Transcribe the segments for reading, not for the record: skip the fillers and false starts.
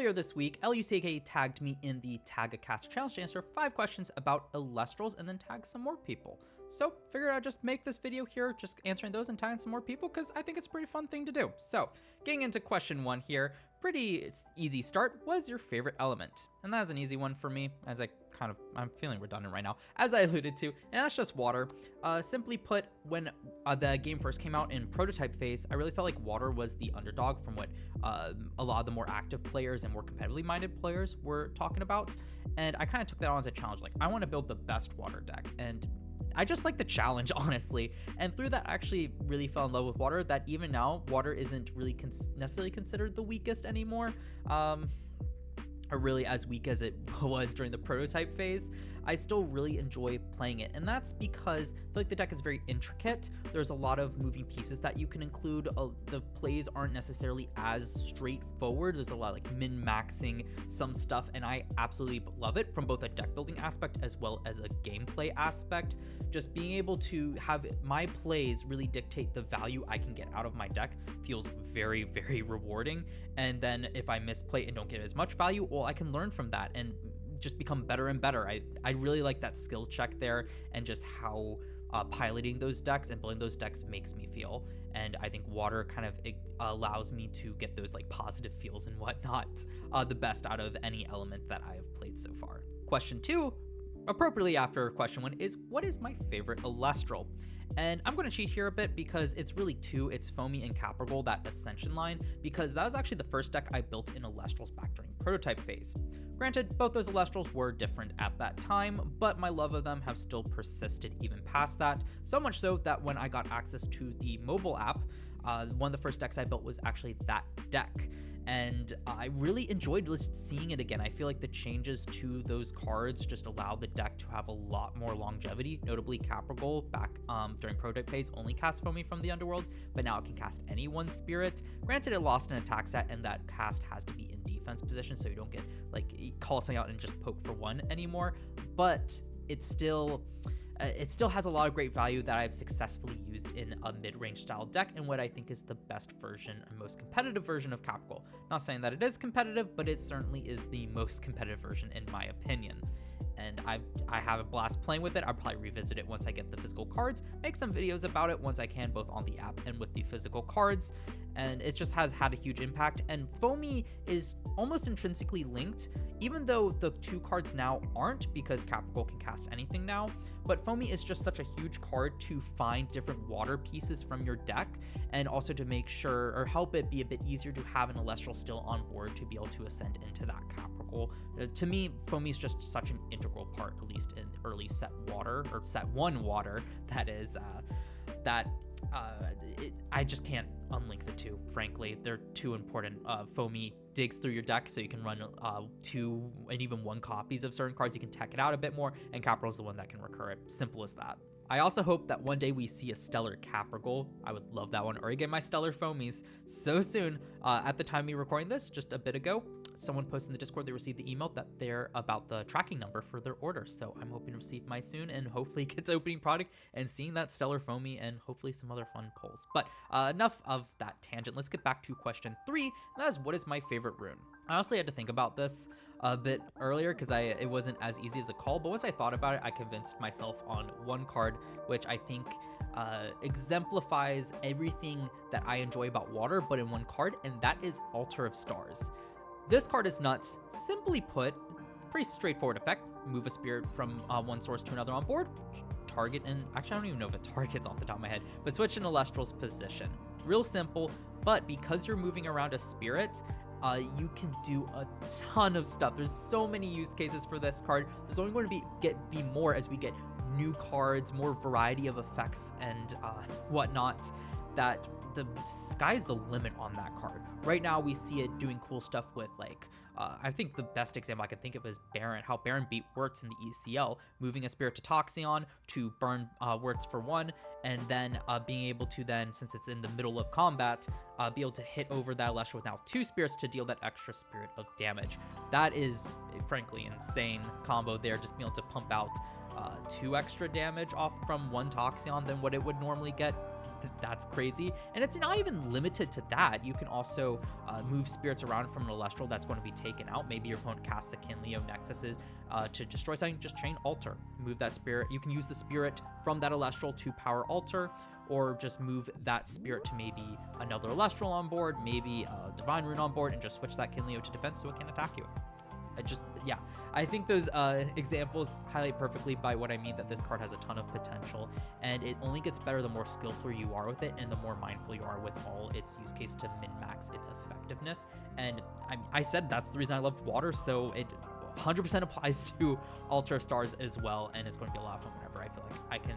Earlier this week, LUCK tagged me in the Tag a Cast Challenge to answer 5 questions about Elestrals and then tag some more people. So figured I'd just make this video here, just answering those and tagging some more people because I think it's a pretty fun thing to do. So getting into question 1 here, pretty easy start. What is your favorite element? And that's an easy one for me, as I'm feeling redundant right now, as I alluded to, and that's just water. Simply put, when the game first came out in prototype phase, I really felt like water was the underdog from what a lot of the more active players and more competitively minded players were talking about. And I kind of took that on as a challenge. Like, I want to build the best water deck, and I just like the challenge, honestly. And through that, I actually really fell in love with water, that even now, water isn't really necessarily considered the weakest anymore. Or really as weak as it was during the prototype phase. I still really enjoy playing it, and that's because I feel like the deck is very intricate. There's a lot of moving pieces that you can include. The plays aren't necessarily as straightforward. There's a lot of like min-maxing some stuff, and I absolutely love it from both a deck building aspect as well as a gameplay aspect. Just being able to have my plays really dictate the value I can get out of my deck feels very, very rewarding. And then if I misplay and don't get as much value, well, I can learn from that and just become better and better. I really like that skill check there, and just how piloting those decks and building those decks makes me feel. And I think water kind of allows me to get those like positive feels and whatnot, the best out of any element that I have played so far. Question 2, appropriately after question 1, is what is my favorite Elestral? And I'm going to cheat here a bit because it's really 2. It's Foamy and Capricorn, that Ascension line, because that was actually the first deck I built in Elestrals back during prototype phase. Granted, both those Elestrals were different at that time, but my love of them have still persisted even past that, so much so that when I got access to the mobile app, one of the first decks I built was actually that deck. And I really enjoyed just seeing it again. I feel like the changes to those cards just allow the deck to have a lot more longevity. Notably, Capricorn back during prototype phase only cast Foamy from the Underworld, but now it can cast any one spirit. Granted, it lost an attack stat, and that cast has to be in defense position, so you don't get like call something out and just poke for 1 anymore. But it still has a lot of great value that I've successfully used in a mid-range style deck, and what I think is the best version and most competitive version of Capricorn. Not saying that it is competitive, but it certainly is the most competitive version in my opinion. And I have a blast playing with it. I'll probably revisit it once I get the physical cards, make some videos about it once I can, both on the app and with the physical cards. And it just has had a huge impact. And Foamy is almost intrinsically linked, even though the 2 cards now aren't, because Capricorn can cast anything now. But Foamy is just such a huge card to find different water pieces from your deck, and also to make sure or help it be a bit easier to have an Elestral still on board to be able to ascend into that Capricorn. To me, Foamy is just such an integral part, at least in early set water, or set 1 water, that is, I just can't unlink the 2, frankly. They're too important. Foamy digs through your deck, so you can run 2 and even 1 copies of certain cards. You can tech it out a bit more, and Capricorn's the one that can recur it. Simple as that. I also hope that one day we see a Stellar Capricorn. I would love that one, or again, my Stellar Foamies so soon. At the time of me recording this, just a bit ago, someone posted in the Discord they received the email that they're about the tracking number for their order. So I'm hoping to receive mine soon, and hopefully get to opening product and seeing that Stellar Foamy, and hopefully some other fun polls. But enough of that tangent. Let's get back to question 3, and that is, what is my favorite rune? I honestly had to think about this a bit earlier because it wasn't as easy as a call, but once I thought about it, I convinced myself on 1 card, which I think exemplifies everything that I enjoy about water, but in 1 card, and that is Altar of Stars. This card is nuts. Simply put, pretty straightforward effect. Move a spirit from 1 source to another on board, target, and actually I don't even know if it targets off the top of my head, but switch an Elestral's position. Real simple, but because you're moving around a spirit, you can do a ton of stuff. There's so many use cases for this card. There's only going to be more as we get new cards, more variety of effects and whatnot, that the sky's the limit on that card. Right now we see it doing cool stuff with like, I think the best example I can think of is Baron, how Baron Beat works in the ECL, moving a spirit to Toxion to burn works for 1, and then being able to then, since it's in the middle of combat, be able to hit over that Elestral with now 2 spirits to deal that extra spirit of damage. That is, frankly, insane combo there, just being able to pump out 2 extra damage off from 1 Toxion than what it would normally get. that's crazy. And it's not even limited to that. You can also move spirits around from an Elestral that's going to be taken out. Maybe your opponent casts the Kinleo Nexuses to destroy something, just chain Alter. Move that spirit. You can use the spirit from that Elestral to power Alter, or just move that spirit to maybe another Elestral on board, maybe a Divine Rune on board, and just switch that Kinleo to defense so it can attack you. Yeah, I think those examples highlight perfectly by what I mean, that this card has a ton of potential, and it only gets better the more skillful you are with it and the more mindful you are with all its use case to min-max its effectiveness. And I said that's the reason I love water, so it 100% applies to Altar of Stars as well, and it's going to be a lot of fun whenever I feel like I can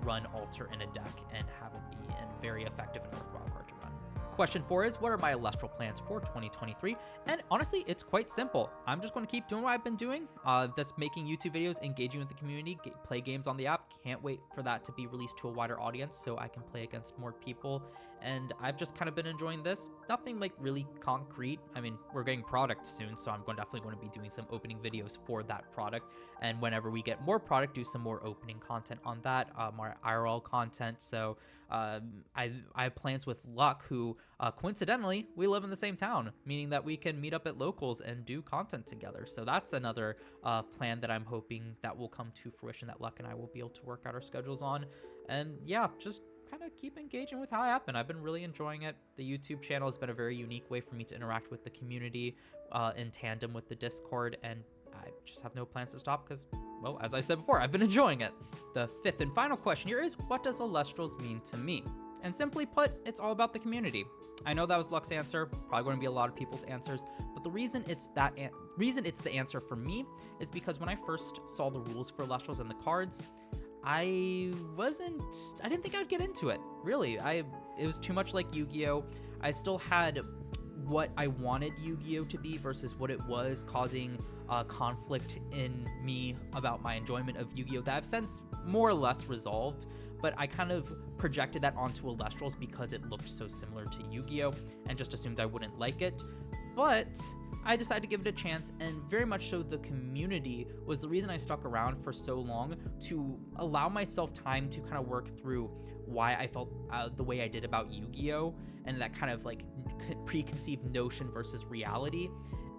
run Altar in a deck and have it be a very effective and worthwhile card to run. Question 4 is, what are my Elestral plans for 2023? And honestly, it's quite simple. I'm just going to keep doing what I've been doing. That's making YouTube videos, engaging with the community, play games on the app. Can't wait for that to be released to a wider audience so I can play against more people. And I've just kind of been enjoying this. Nothing like really concrete. I mean, we're getting product soon, so I'm definitely going to be doing some opening videos for that product. And whenever we get more product, do some more opening content on that, more IRL content. So I have plans with Luck, who coincidentally, we live in the same town, meaning that we can meet up at locals and do content together. So that's another plan that I'm hoping that will come to fruition, that Luck and I will be able to work out our schedules on. And yeah, just kind of keep engaging with how I happen. I've been really enjoying it. The YouTube channel has been a very unique way for me to interact with the community in tandem with the Discord, and I just have no plans to stop because, well, as I said before, I've been enjoying it. The 5th and final question here is, what does Elestrals mean to me? And simply put, it's all about the community. I know that was Luck's answer, probably going to be a lot of people's answers, but the reason it's the answer for me is because when I first saw the rules for Elestrals and the cards, I didn't think I'd get into it, really. It was too much like Yu-Gi-Oh! I still had what I wanted Yu-Gi-Oh! To be versus what it was, causing conflict in me about my enjoyment of Yu-Gi-Oh! That I've since more or less resolved, but I kind of projected that onto Elestrals because it looked so similar to Yu-Gi-Oh! And just assumed I wouldn't like it. But I decided to give it a chance, and very much so the community was the reason I stuck around for so long, to allow myself time to kind of work through why I felt the way I did about Yu-Gi-Oh! And that kind of like preconceived notion versus reality,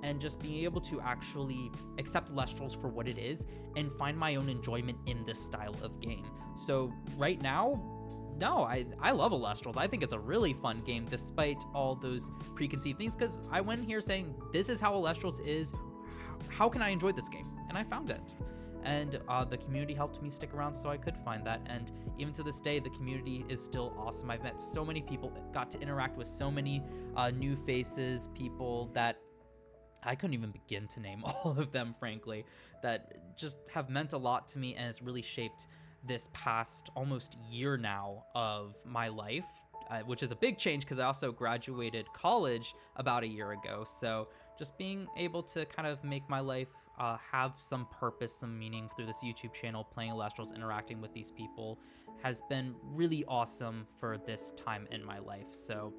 and just being able to actually accept Elestrals for what it is and find my own enjoyment in this style of game. So right now, no, I love Elestrals. I think it's a really fun game despite all those preconceived things, because I went here saying, this is how Elestrals is. How can I enjoy this game? And I found it. And the community helped me stick around so I could find that. And even to this day, the community is still awesome. I've met so many people, got to interact with so many new faces, people that I couldn't even begin to name all of them, frankly, that just have meant a lot to me, and it's really shaped this past almost year now of my life, which is a big change because I also graduated college about a year ago. So just being able to kind of make my life have some purpose, some meaning through this YouTube channel, playing Elestrals, interacting with these people, has been really awesome for this time in my life. So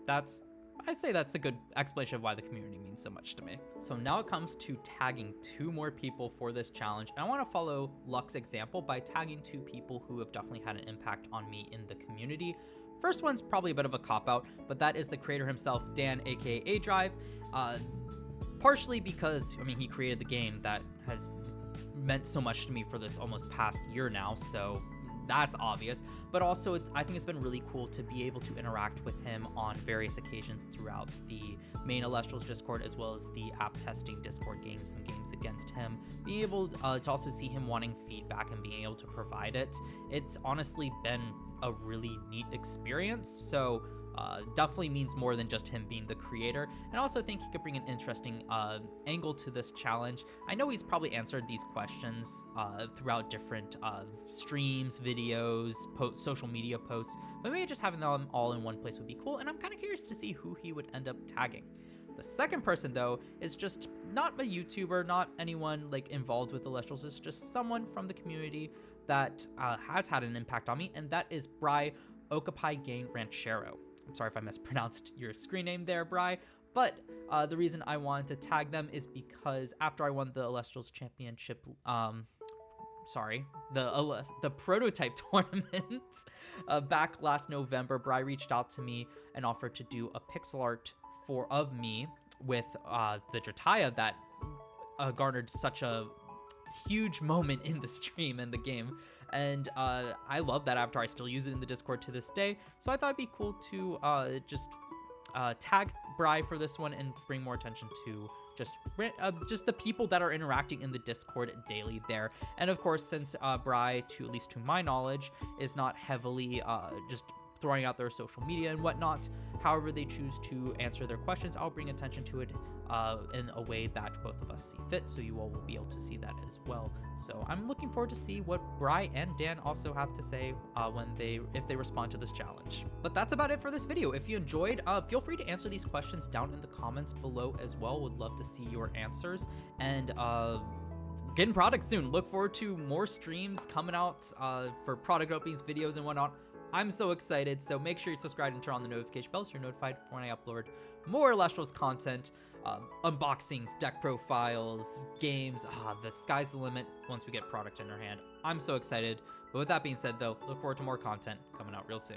I'd say that's a good explanation of why the community means so much to me. So now it comes to tagging 2 more people for this challenge. And I want to follow Luck's example by tagging 2 people who have definitely had an impact on me in the community. First one's probably a bit of a cop-out, but that is the creator himself, Dan, aka A-Drive. Partially because, I mean, he created the game that has meant so much to me for this almost past year now, so that's obvious. But also, I think it's been really cool to be able to interact with him on various occasions throughout the main Elestrals Discord, as well as the app testing Discord, getting some games against him. Being able to also see him wanting feedback and being able to provide it, it's honestly been a really neat experience. So definitely means more than just him being the creator. And I also think he could bring an interesting angle to this challenge. I know he's probably answered these questions throughout different streams, videos, social media posts, but maybe just having them all in one place would be cool. And I'm kind of curious to see who he would end up tagging. The second person, though, is just not a YouTuber, not anyone like involved with Elestrals. It's just someone from the community that has had an impact on me, and that is Bry Okapai Gang Ranchero. I'm sorry if I mispronounced your screen name there, Bry, but the reason I wanted to tag them is because after I won the Elestrals Championship sorry, the prototype tournament back last November. Bri reached out to me and offered to do a pixel art of me with the Drataya that garnered such a huge moment in the stream and the game. And I love that avatar. I still use it in the Discord to this day. So I thought it'd be cool to just tag Bri for this one and bring more attention to just the people that are interacting in the Discord daily there. And of course, since Bri, at least to my knowledge, is not heavily just throwing out their social media and whatnot, however they choose to answer their questions, I'll bring attention to it in a way that both of us see fit, so you all will be able to see that as well. So I'm looking forward to see what Bri and Dan also have to say if they respond to this challenge. But that's about it for this video. If you enjoyed, feel free to answer these questions down in the comments below as well. Would love to see your answers. And getting products soon. Look forward to more streams coming out for product openings, videos, and whatnot. I'm so excited, so make sure you subscribe and turn on the notification bell so you're notified when I upload more Elestrals content, unboxings, deck profiles, games. The sky's the limit once we get product in our hand. I'm so excited. But with that being said, though, look forward to more content coming out real soon.